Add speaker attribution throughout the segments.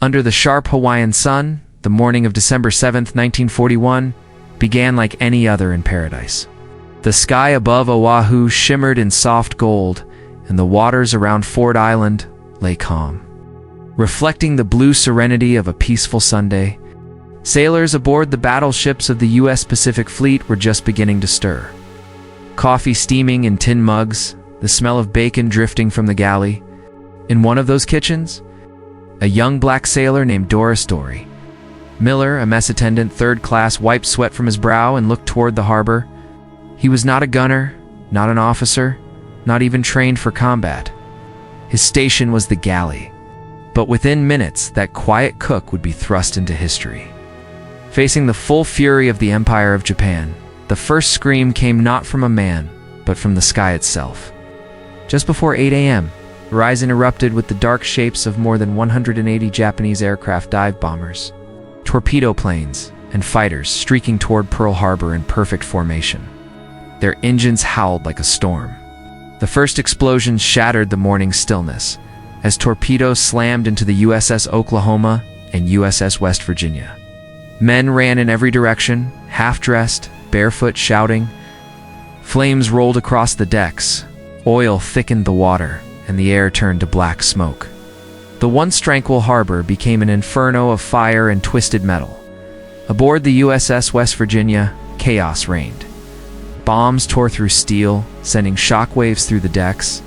Speaker 1: Under the sharp Hawaiian sun, the morning of December 7th, 1941, began like any other in paradise. The sky above Oahu shimmered in soft gold, and the waters around Ford Island lay calm. Reflecting the blue serenity of a peaceful Sunday, sailors aboard the battleships of the U.S. Pacific Fleet were just beginning to stir. Coffee steaming in tin mugs, the smell of bacon drifting from the galley. In one of those kitchens, a young black sailor named Doris Dory. Miller, a mess attendant, third class, wiped sweat from his brow and looked toward the harbor. He was not a gunner, not an officer, not even trained for combat. His station was the galley. But within minutes, that quiet cook would be thrust into history. Facing the full fury of the Empire of Japan, the first scream came not from a man, but from the sky itself. Just before 8 a.m., the horizon erupted with the dark shapes of more than 180 Japanese aircraft dive bombers, torpedo planes, and fighters streaking toward Pearl Harbor in perfect formation. Their engines howled like a storm. The first explosions shattered the morning stillness, as torpedoes slammed into the USS Oklahoma and USS West Virginia. Men ran in every direction, half-dressed, barefoot, shouting. Flames rolled across the decks, oil thickened the water, and the air turned to black smoke. The once tranquil harbor became an inferno of fire and twisted metal. Aboard the USS West Virginia, chaos reigned. Bombs tore through steel, sending shockwaves through the decks.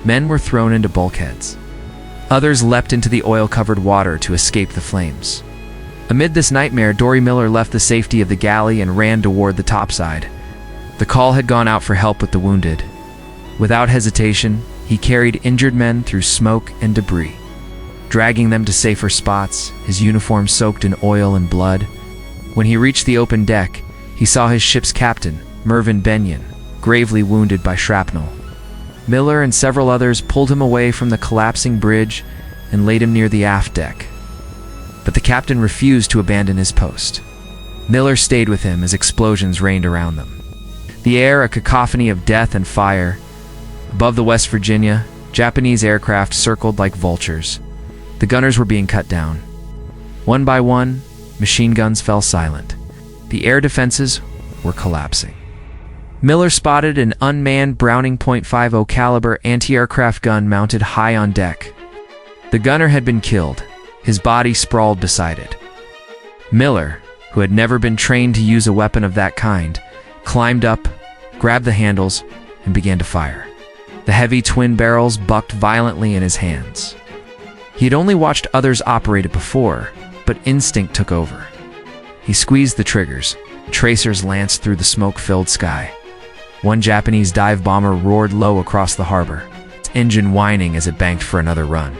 Speaker 1: Men were thrown into bulkheads. Others leapt into the oil-covered water to escape the flames. Amid this nightmare, Dory Miller left the safety of the galley and ran toward the topside. The call had gone out for help with the wounded. Without hesitation, he carried injured men through smoke and debris, dragging them to safer spots, his uniform soaked in oil and blood. When he reached the open deck, he saw his ship's captain, Mervyn Benyon, gravely wounded by shrapnel. Miller and several others pulled him away from the collapsing bridge and laid him near the aft deck. But the captain refused to abandon his post. Miller stayed with him as explosions rained around them. The air a cacophony of death and fire. Above the West Virginia, Japanese aircraft circled like vultures. The gunners were being cut down. One by one, machine guns fell silent. The air defenses were collapsing. Miller spotted an unmanned Browning .50 caliber anti-aircraft gun mounted high on deck. The gunner had been killed, his body sprawled beside it. Miller, who had never been trained to use a weapon of that kind, climbed up, grabbed the handles, and began to fire. The heavy twin barrels bucked violently in his hands. He had only watched others operate it before, but instinct took over. He squeezed the triggers. Tracers lanced through the smoke-filled sky. One Japanese dive bomber roared low across the harbor, its engine whining as it banked for another run.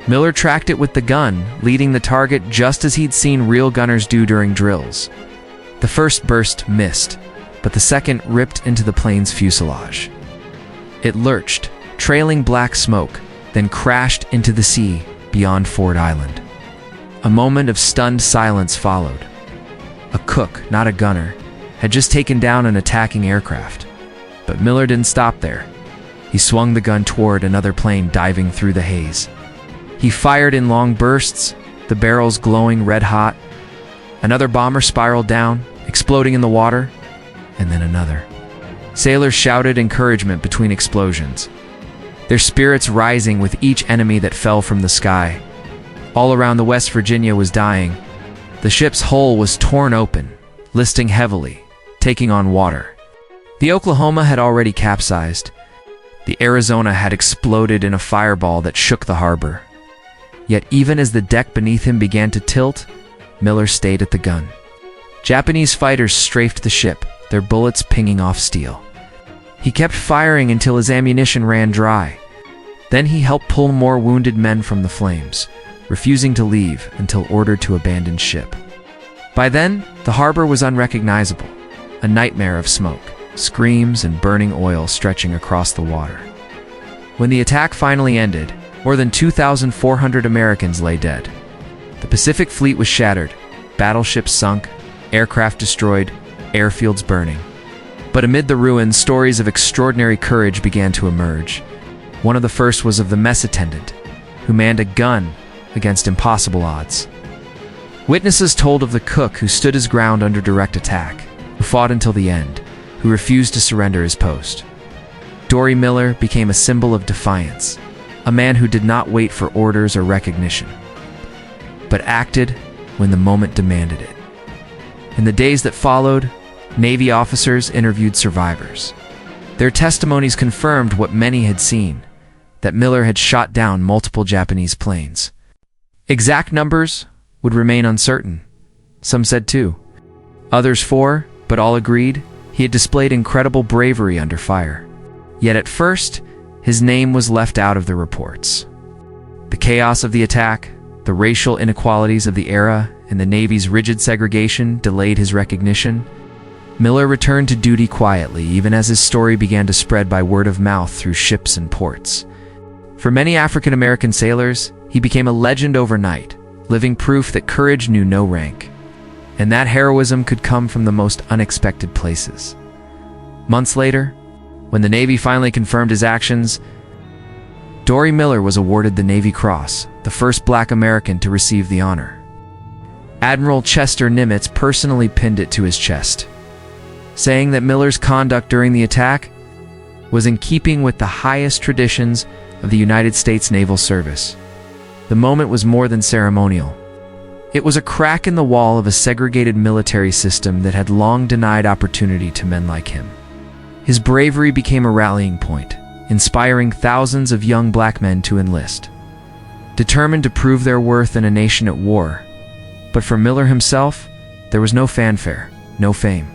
Speaker 1: Miller tracked it with the gun, leading the target just as he'd seen real gunners do during drills. The first burst missed, but the second ripped into the plane's fuselage. It lurched, trailing black smoke, then crashed into the sea beyond Ford Island. A moment of stunned silence followed. A cook, not a gunner, had just taken down an attacking aircraft. But Miller didn't stop there. He swung the gun toward another plane diving through the haze. He fired in long bursts, the barrels glowing red-hot. Another bomber spiraled down, exploding in the water, and then another. Sailors shouted encouragement between explosions, their spirits rising with each enemy that fell from the sky. All around the West Virginia was dying. The ship's hull was torn open, listing heavily, taking on water. The Oklahoma had already capsized. The Arizona had exploded in a fireball that shook the harbor. Yet even as the deck beneath him began to tilt, Miller stayed at the gun. Japanese fighters strafed the ship, their bullets pinging off steel. He kept firing until his ammunition ran dry. Then he helped pull more wounded men from the flames, refusing to leave until ordered to abandon ship. By then, the harbor was unrecognizable, a nightmare of smoke, screams, and burning oil stretching across the water. When the attack finally ended, more than 2,400 Americans lay dead. The Pacific Fleet was shattered, battleships sunk, aircraft destroyed, airfields burning. But amid the ruins, stories of extraordinary courage began to emerge. One of the first was of the mess attendant, who manned a gun against impossible odds. Witnesses told of the cook who stood his ground under direct attack, who fought until the end, who refused to surrender his post. Dory Miller became a symbol of defiance, a man who did not wait for orders or recognition, but acted when the moment demanded it. In the days that followed, Navy officers interviewed survivors. Their testimonies confirmed what many had seen, that Miller had shot down multiple Japanese planes. Exact numbers would remain uncertain. Some said 2, others 4, but all agreed he had displayed incredible bravery under fire. Yet at first, his name was left out of the reports. The chaos of the attack, the racial inequalities of the era, and the Navy's rigid segregation delayed his recognition. Miller returned to duty quietly, even as his story began to spread by word of mouth through ships and ports. For many African American sailors, he became a legend overnight, living proof that courage knew no rank, and that heroism could come from the most unexpected places. Months later, when the Navy finally confirmed his actions, Dory Miller was awarded the Navy Cross, the first Black American to receive the honor. Admiral Chester Nimitz personally pinned it to his chest, saying that Miller's conduct during the attack was in keeping with the highest traditions of the United States Naval Service. The moment was more than ceremonial. It was a crack in the wall of a segregated military system that had long denied opportunity to men like him. His bravery became a rallying point, inspiring thousands of young black men to enlist, determined to prove their worth in a nation at war. But for Miller himself, there was no fanfare, no fame.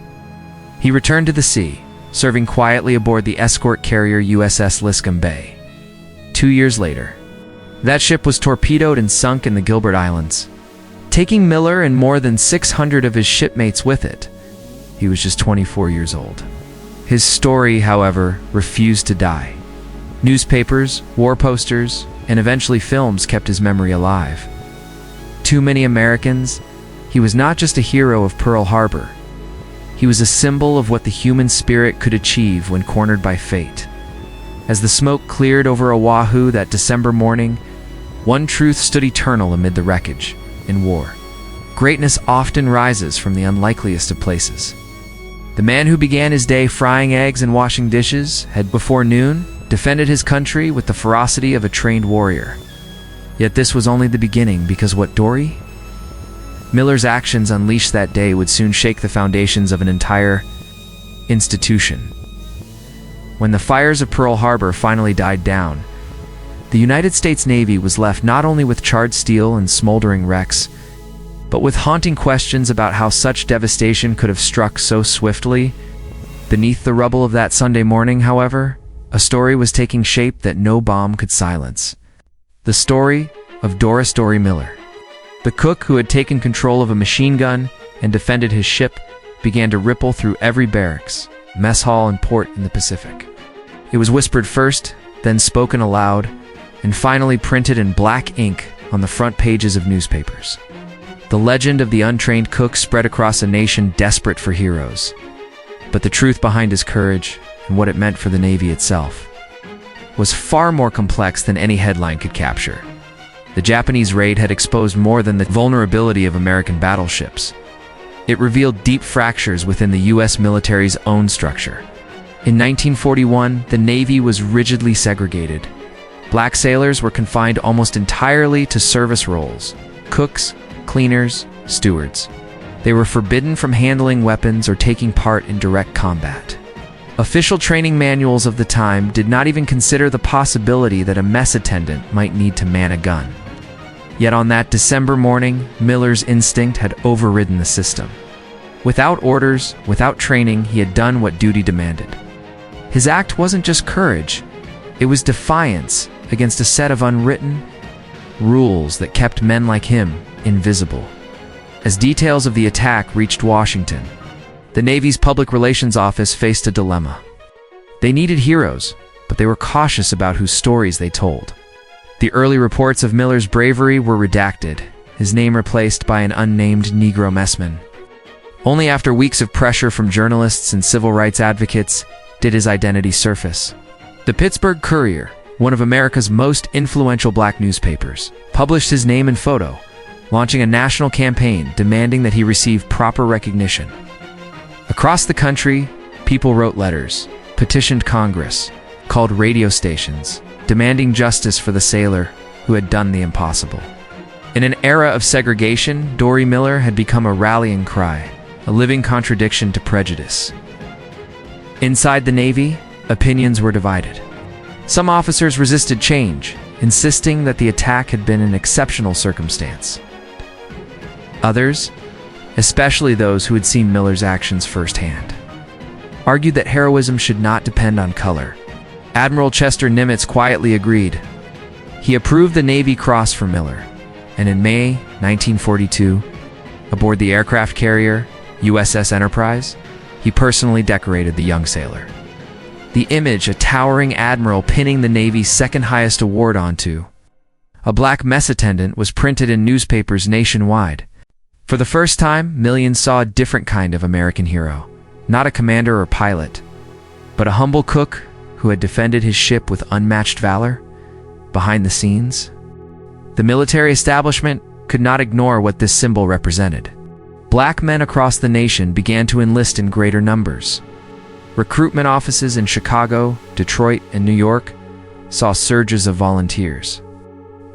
Speaker 1: He returned to the sea, serving quietly aboard the escort carrier USS Liscum Bay. 2 years later, that ship was torpedoed and sunk in the Gilbert Islands, taking Miller and more than 600 of his shipmates with it. He was just 24 years old. His story, however, refused to die. Newspapers, war posters, and eventually films kept his memory alive. To many Americans, he was not just a hero of Pearl Harbor. He was a symbol of what the human spirit could achieve when cornered by fate. As the smoke cleared over Oahu that December morning, one truth stood eternal amid the wreckage. In war, greatness often rises from the unlikeliest of places. The man who began his day frying eggs and washing dishes had, before noon, defended his country with the ferocity of a trained warrior. Yet this was only the beginning, because what Dory Miller's actions unleashed that day would soon shake the foundations of an entire institution. When the fires of Pearl Harbor finally died down, the United States Navy was left not only with charred steel and smoldering wrecks, but with haunting questions about how such devastation could have struck so swiftly. Beneath the rubble of that Sunday morning, however, a story was taking shape that no bomb could silence. The story of Dory Miller. The cook who had taken control of a machine gun and defended his ship began to ripple through every barracks, mess hall, and port in the Pacific. It was whispered first, then spoken aloud, and finally printed in black ink on the front pages of newspapers. The legend of the untrained cook spread across a nation desperate for heroes. But the truth behind his courage, and what it meant for the Navy itself, was far more complex than any headline could capture. The Japanese raid had exposed more than the vulnerability of American battleships. It revealed deep fractures within the U.S. military's own structure. In 1941, the Navy was rigidly segregated. Black sailors were confined almost entirely to service roles: cooks, cleaners, stewards. They were forbidden from handling weapons or taking part in direct combat. Official training manuals of the time did not even consider the possibility that a mess attendant might need to man a gun. Yet on that December morning, Miller's instinct had overridden the system. Without orders, without training, he had done what duty demanded. His act wasn't just courage, it was defiance against a set of unwritten rules that kept men like him invisible. As details of the attack reached Washington, the Navy's Public Relations Office faced a dilemma. They needed heroes, but they were cautious about whose stories they told. The early reports of Miller's bravery were redacted, his name replaced by an unnamed Negro messman. Only after weeks of pressure from journalists and civil rights advocates did his identity surface. The Pittsburgh Courier, one of America's most influential black newspapers, published his name and photo, launching a national campaign demanding that he receive proper recognition. Across the country, people wrote letters, petitioned Congress, called radio stations, demanding justice for the sailor who had done the impossible. In an era of segregation, Dory Miller had become a rallying cry, a living contradiction to prejudice. Inside the Navy, opinions were divided. Some officers resisted change, insisting that the attack had been an exceptional circumstance. Others, especially those who had seen Miller's actions firsthand, argued that heroism should not depend on color. Admiral Chester Nimitz quietly agreed. He approved the Navy Cross for Miller, and in May 1942, aboard the aircraft carrier USS Enterprise, he personally decorated the young sailor. The image, a towering admiral pinning the Navy's second-highest award onto a black mess attendant, was printed in newspapers nationwide. For the first time, millions saw a different kind of American hero, not a commander or pilot, but a humble cook who had defended his ship with unmatched valor. Behind the scenes, the military establishment could not ignore what this symbol represented. Black men across the nation began to enlist in greater numbers. Recruitment offices in Chicago, Detroit, and New York saw surges of volunteers.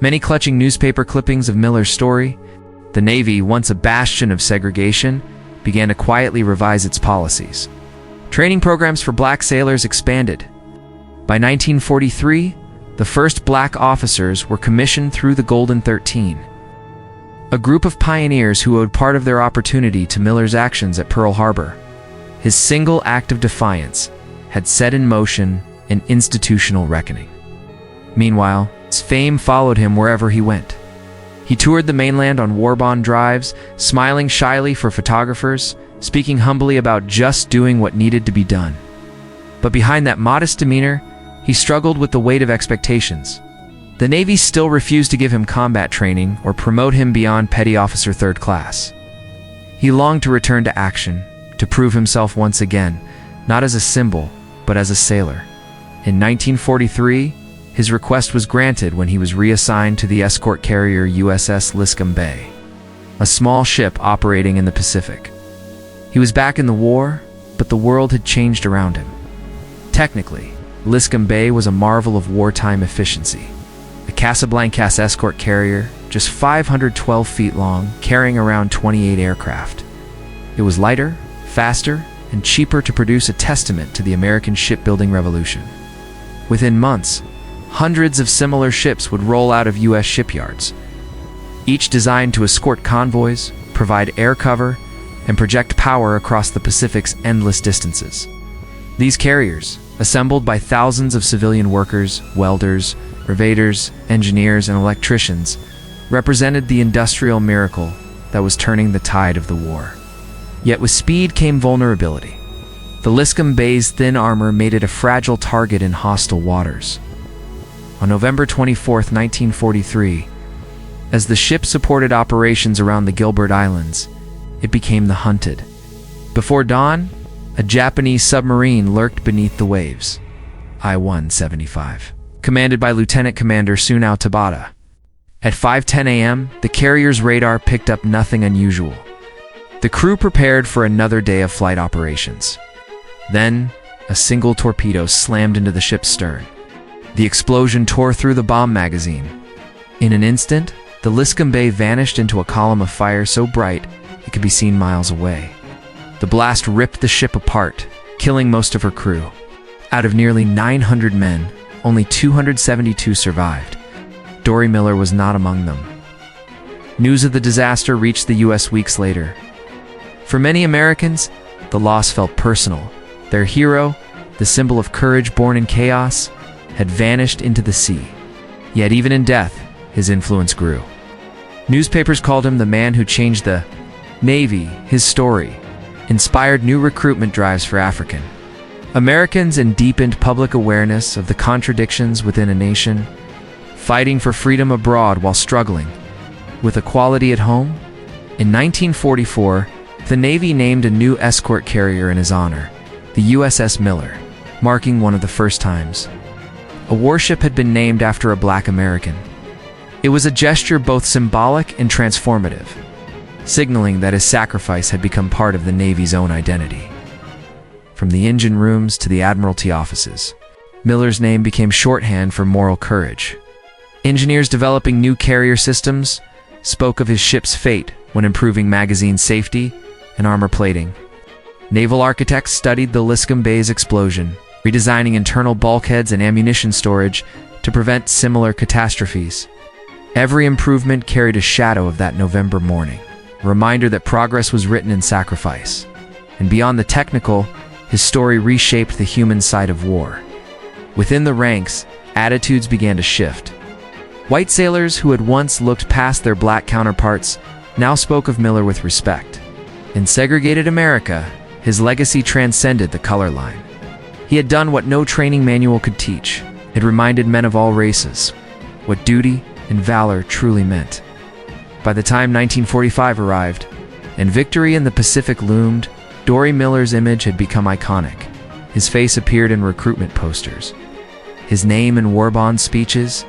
Speaker 1: Many clutching newspaper clippings of Miller's story, the Navy, once a bastion of segregation, began to quietly revise its policies. Training programs for black sailors expanded. By 1943, the first black officers were commissioned through the Golden 13, a group of pioneers who owed part of their opportunity to Miller's actions at Pearl Harbor. His single act of defiance had set in motion an institutional reckoning. Meanwhile, his fame followed him wherever he went. He toured the mainland on war bond drives, smiling shyly for photographers, speaking humbly about just doing what needed to be done. But behind that modest demeanor, he struggled with the weight of expectations. The Navy still refused to give him combat training or promote him beyond Petty Officer Third Class. He longed to return to action, to prove himself once again, not as a symbol, but as a sailor. In 1943, his request was granted when he was reassigned to the escort carrier USS Liscum Bay, a small ship operating in the Pacific. He was back in the war, but the world had changed around him. Technically, Liscum Bay was a marvel of wartime efficiency. A Casablancas escort carrier, just 512 feet long, carrying around 28 aircraft. It was lighter, faster, and cheaper to produce, a testament to the American shipbuilding revolution. Within months, hundreds of similar ships would roll out of U.S. shipyards, each designed to escort convoys, provide air cover, and project power across the Pacific's endless distances. These carriers, assembled by thousands of civilian workers, welders, riveters, engineers, and electricians, represented the industrial miracle that was turning the tide of the war. Yet with speed came vulnerability. The Liscum Bay's thin armor made it a fragile target in hostile waters. On November 24, 1943, as the ship supported operations around the Gilbert Islands, it became the hunted. Before dawn, a Japanese submarine lurked beneath the waves, I-175, commanded by Lieutenant Commander Sunao Tabata. At 5:10 a.m., the carrier's radar picked up nothing unusual. The crew prepared for another day of flight operations. Then, a single torpedo slammed into the ship's stern. The explosion tore through the bomb magazine. In an instant, the Liscum Bay vanished into a column of fire so bright it could be seen miles away. The blast ripped the ship apart, killing most of her crew. Out of nearly 900 men, only 272 survived. Dory Miller was not among them. News of the disaster reached the U.S. weeks later. For many Americans, the loss felt personal. Their hero, the symbol of courage born in chaos, had vanished into the sea. Yet even in death, his influence grew. Newspapers called him the man who changed the Navy. His story inspired new recruitment drives for African Americans and deepened public awareness of the contradictions within a nation, fighting for freedom abroad while struggling with equality at home. In 1944, the Navy named a new escort carrier in his honor, the USS Miller, marking one of the first times a warship had been named after a Black American. It was a gesture both symbolic and transformative, signaling that his sacrifice had become part of the Navy's own identity. From the engine rooms to the Admiralty offices, Miller's name became shorthand for moral courage. Engineers developing new carrier systems spoke of his ship's fate when improving magazine safety and armor plating. Naval architects studied the Liscum Bay's explosion, redesigning internal bulkheads and ammunition storage to prevent similar catastrophes. Every improvement carried a shadow of that November morning, a reminder that progress was written in sacrifice. And beyond the technical, his story reshaped the human side of war. Within the ranks, attitudes began to shift. White sailors who had once looked past their black counterparts now spoke of Miller with respect. In segregated America, his legacy transcended the color line. He had done what no training manual could teach. It reminded men of all races what duty and valor truly meant. By the time 1945 arrived, and victory in the Pacific loomed, Dory Miller's image had become iconic. His face appeared in recruitment posters, his name in war bond speeches,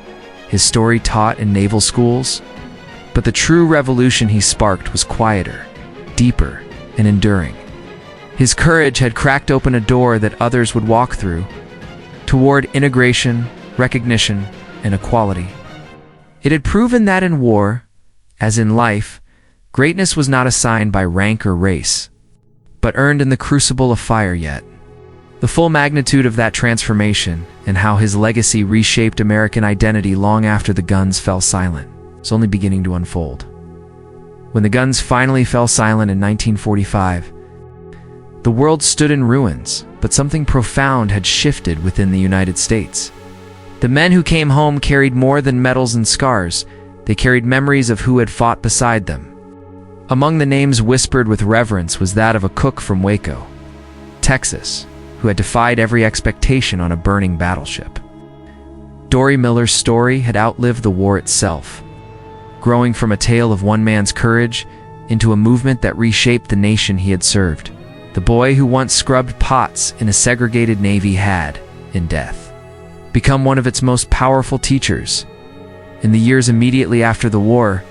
Speaker 1: his story taught in naval schools. But the true revolution he sparked was quieter, deeper, and enduring. His courage had cracked open a door that others would walk through, toward integration, recognition, and equality. It had proven that in war, as in life, greatness was not assigned by rank or race, but earned in the crucible of fire. Yet the full magnitude of that transformation and how his legacy reshaped American identity long after the guns fell silent was only beginning to unfold. When the guns finally fell silent in 1945, the world stood in ruins, but something profound had shifted within the United States. The men who came home carried more than medals and scars. They carried memories of who had fought beside them. Among the names whispered with reverence was that of a cook from Waco, Texas, who had defied every expectation on a burning battleship. Dory Miller's story had outlived the war itself, growing from a tale of one man's courage into a movement that reshaped the nation he had served. The boy who once scrubbed pots in a segregated Navy had, in death, become one of its most powerful teachers. In the years immediately after the war,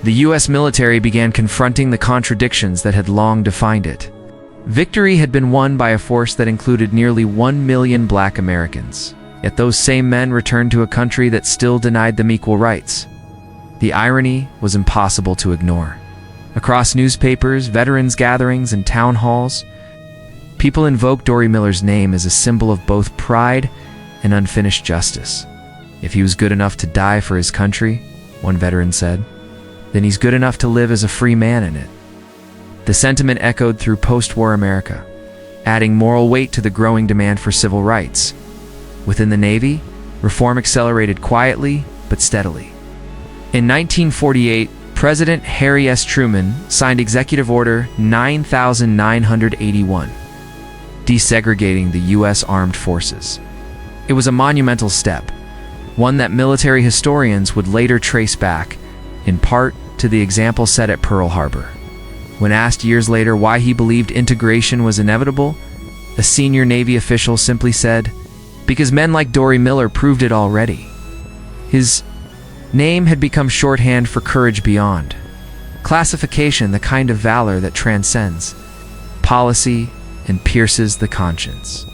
Speaker 1: the U.S. military began confronting the contradictions that had long defined it. Victory had been won by a force that included nearly 1 million Black Americans, yet those same men returned to a country that still denied them equal rights. The irony was impossible to ignore. Across newspapers, veterans gatherings, and town halls, people invoked Dory Miller's name as a symbol of both pride and unfinished justice. If he was good enough to die for his country, one veteran said, then he's good enough to live as a free man in it. The sentiment echoed through post-war America, adding moral weight to the growing demand for civil rights. Within the Navy, reform accelerated quietly but steadily. In 1948, President Harry S. Truman signed Executive Order 9981, desegregating the U.S. Armed Forces. It was a monumental step, one that military historians would later trace back, in part, to the example set at Pearl Harbor. When asked years later why he believed integration was inevitable, a senior Navy official simply said, "Because men like Dory Miller proved it already." His name had become shorthand for courage beyond classification, the kind of valor that transcends policy and pierces the conscience.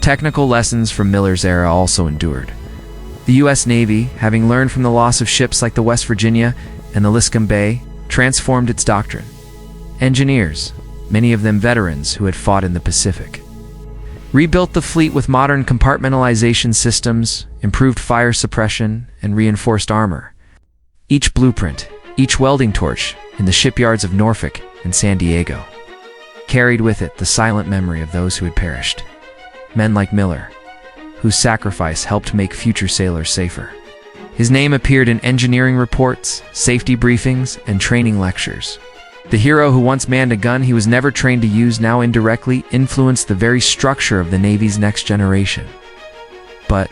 Speaker 1: Technical lessons from Miller's era also endured. The U.S. Navy, having learned from the loss of ships like the West Virginia and the Liscum Bay, transformed its doctrine. Engineers, many of them veterans who had fought in the Pacific, rebuilt the fleet with modern compartmentalization systems, improved fire suppression, and reinforced armor. Each blueprint, each welding torch in the shipyards of Norfolk and San Diego carried with it the silent memory of those who had perished. Men like Miller, whose sacrifice helped make future sailors safer. His name appeared in engineering reports, safety briefings, and training lectures. The hero who once manned a gun he was never trained to use now indirectly influenced the very structure of the Navy's next generation. But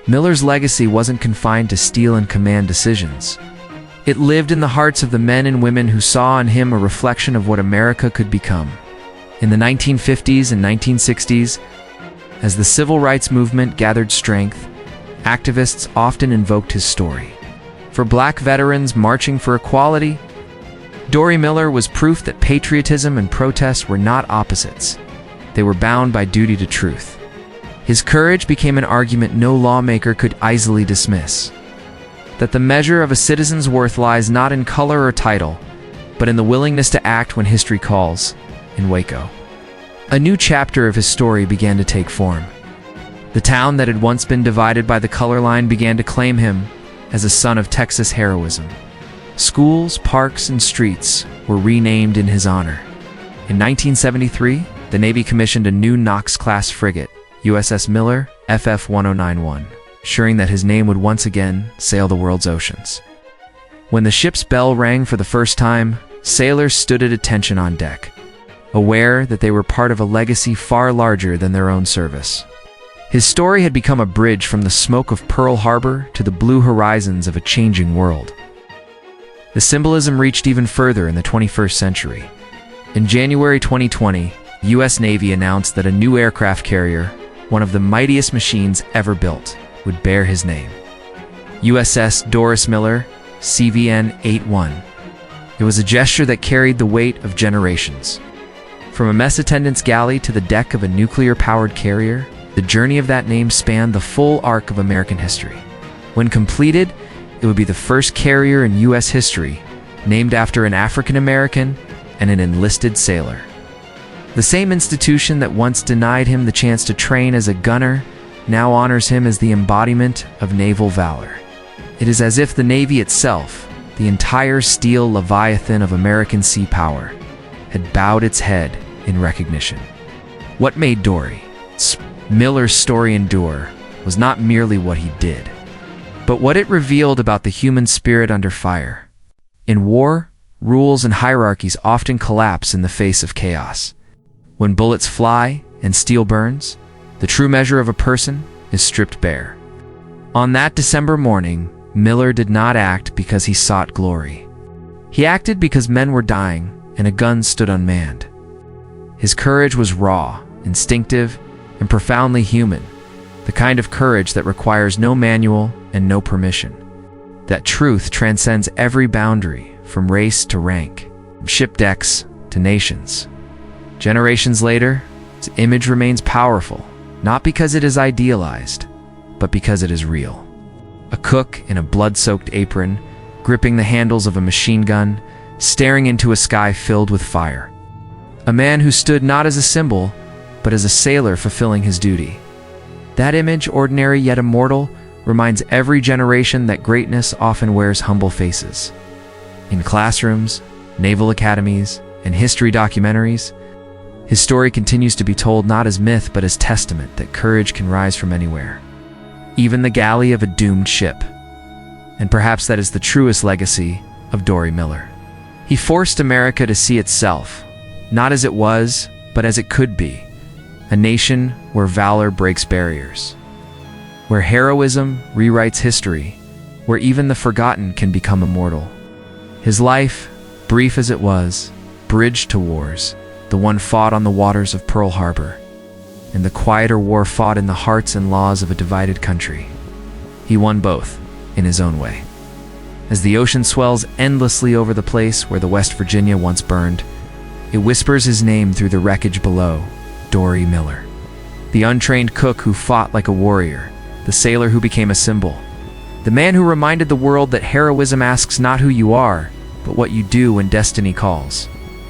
Speaker 1: Miller's legacy wasn't confined to steel and command decisions. It lived in the hearts of the men and women who saw in him a reflection of what America could become. In the 1950s and 1960s, As the civil rights movement gathered strength, activists often invoked his story. For Black veterans marching for equality, Dory Miller was proof that patriotism and protest were not opposites. They were bound by duty to truth. His courage became an argument no lawmaker could easily dismiss. That the measure of a citizen's worth lies not in color or title, but in the willingness to act when history calls, in Waco. A new chapter of his story began to take form. The town that had once been divided by the color line began to claim him as a son of Texas heroism. Schools, parks, and streets were renamed in his honor. In 1973, the Navy commissioned a new Knox-class frigate, USS Miller, FF 1091, assuring that his name would once again sail the world's oceans. When the ship's bell rang for the first time, sailors stood at attention on deck, aware that they were part of a legacy far larger than their own service. His story had become a bridge from the smoke of Pearl Harbor to the blue horizons of a changing world. The symbolism reached even further in the 21st century. In January 2020, the U.S. Navy announced that a new aircraft carrier, one of the mightiest machines ever built, would bear his name. USS Doris Miller, CVN-81. It was a gesture that carried the weight of generations. From a mess attendant's galley to the deck of a nuclear-powered carrier, the journey of that name spanned the full arc of American history. When completed, it would be the first carrier in U.S. history named after an African-American and an enlisted sailor. The same institution that once denied him the chance to train as a gunner now honors him as the embodiment of naval valor. It is as if the Navy itself, the entire steel leviathan of American sea power, had bowed its head in recognition. What made Dory Miller's story endure was not merely what he did, but what it revealed about the human spirit under fire. In war, rules and hierarchies often collapse in the face of chaos. When bullets fly and steel burns, the true measure of a person is stripped bare. On that December morning, Miller did not act because he sought glory. He acted because men were dying and a gun stood unmanned. His courage was raw, instinctive, and profoundly human, the kind of courage that requires no manual and no permission. That truth transcends every boundary, from race to rank, from ship decks to nations. Generations later, its image remains powerful, not because it is idealized, but because it is real. A cook in a blood-soaked apron, gripping the handles of a machine gun, staring into a sky filled with fire. A man who stood not as a symbol, but as a sailor fulfilling his duty. That image, ordinary yet immortal, reminds every generation that greatness often wears humble faces. In classrooms, naval academies, and history documentaries, his story continues to be told not as myth but as testament that courage can rise from anywhere, even the galley of a doomed ship. And perhaps that is the truest legacy of Dory Miller. He forced America to see itself, not as it was, but as it could be. A nation where valor breaks barriers, where heroism rewrites history, where even the forgotten can become immortal. His life, brief as it was, bridged two wars, the one fought on the waters of Pearl Harbor, and the quieter war fought in the hearts and laws of a divided country. He won both, in his own way. As the ocean swells endlessly over the place where the West Virginia once burned, it whispers his name through the wreckage below. Dory Miller. The untrained cook who fought like a warrior, the sailor who became a symbol, the man who reminded the world that heroism asks not who you are, but what you do when destiny calls.